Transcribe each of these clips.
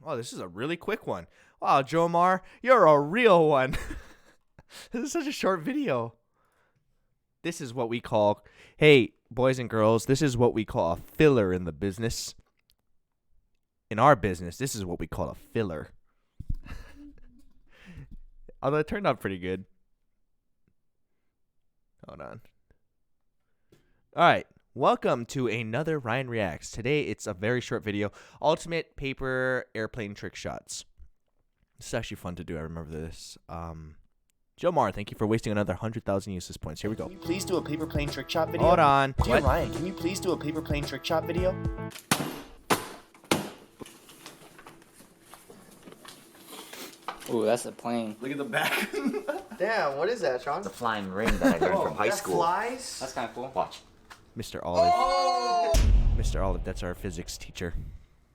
Oh, this is a really quick one. Wow, Jomar, you're a real one. This is such a short video. This is what we call, hey, boys and girls, this is what we call a filler in the business. In our business, this is what we call a filler. Although it turned out pretty good. Hold on. All right. Welcome to another Ryan Reacts. Today, it's a very short video. Ultimate Paper Airplane Trickshots. This is actually fun to do. I remember this. Jomar, thank you for wasting another 100,000 useless points. Here we go. Can you please do a paper plane trick shot video? Hold on. Dear What? Ryan, can you please do a paper plane trick shot video? Ooh, that's a plane. Look at the back. Damn, what is that, Sean? The flying ring that I learned from high school. Flies? That's kind of cool. Watch. Mr. Olive. Oh! Mr. Olive, that's our physics teacher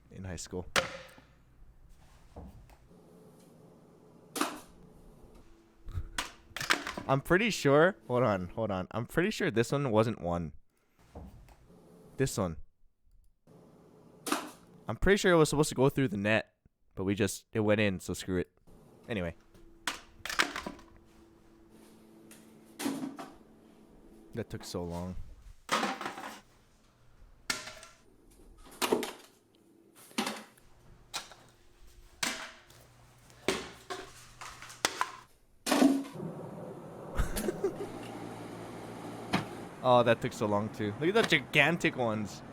in high school. I'm pretty sure. Hold on. I'm pretty sure this one wasn't one. This one. I'm pretty sure it was supposed to go through the net, but it went in, so screw it. Anyway. That took so long. Oh, that took so long too. Look at the gigantic ones.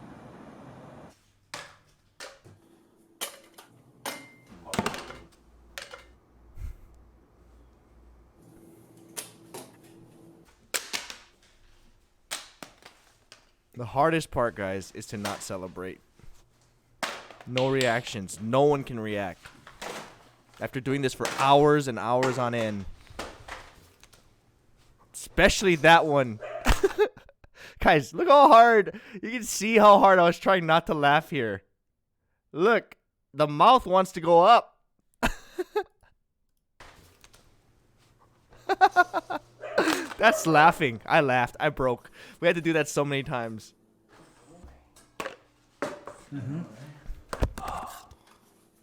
The hardest part, guys, is to not celebrate. No reactions. No one can react. After doing this for hours and hours on end. Especially that one. Guys, look how hard. You can see how hard I was trying not to laugh here. Look. The mouth wants to go up. That's laughing. I laughed. I broke. We had to do that so many times.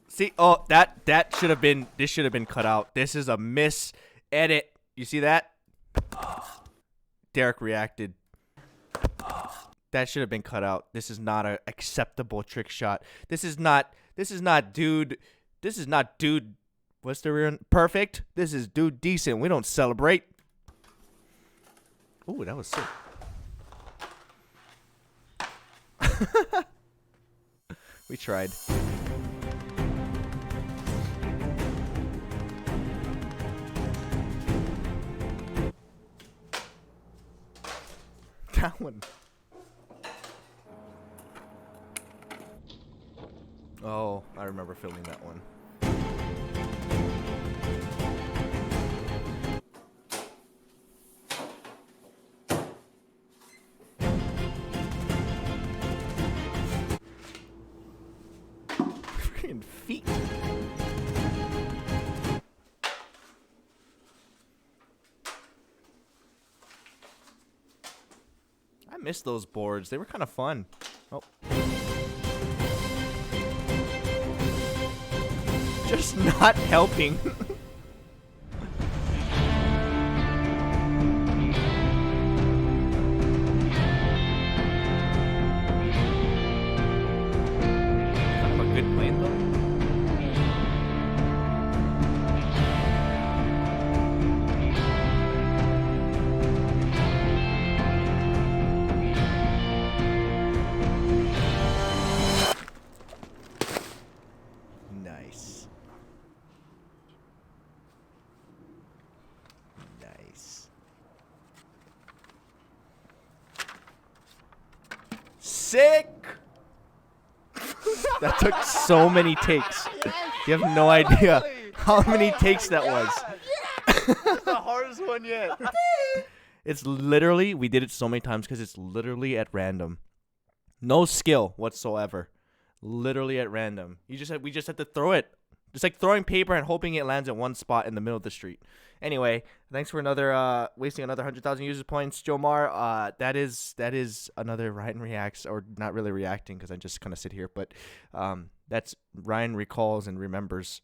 See, oh, that should have been, this should have been cut out. This is a miss edit. You see that? Derek reacted. That should have been cut out. This is not an acceptable trick shot. This is not dude. This is not dude. What's the real perfect? This is dude decent. We don't celebrate. Ooh, that was sick. We tried. That one. Oh, I remember filming that one. Freaking feet. I miss those boards. They were kind of fun. Oh. Just not helping. Kind of a good plane though. Nice. Nice. Sick! That took so many takes. You have no idea how many takes that was. That's the hardest one yet. It's literally, we did it so many times because it's literally at random. No skill whatsoever. Literally at random. We just had to throw it. It's like throwing paper and hoping it lands in one spot in the middle of the street. Anyway, thanks for another wasting another 100,000 user points, Jomar. That is another Ryan reacts, or not really reacting because I just kind of sit here, but that's Ryan recalls and remembers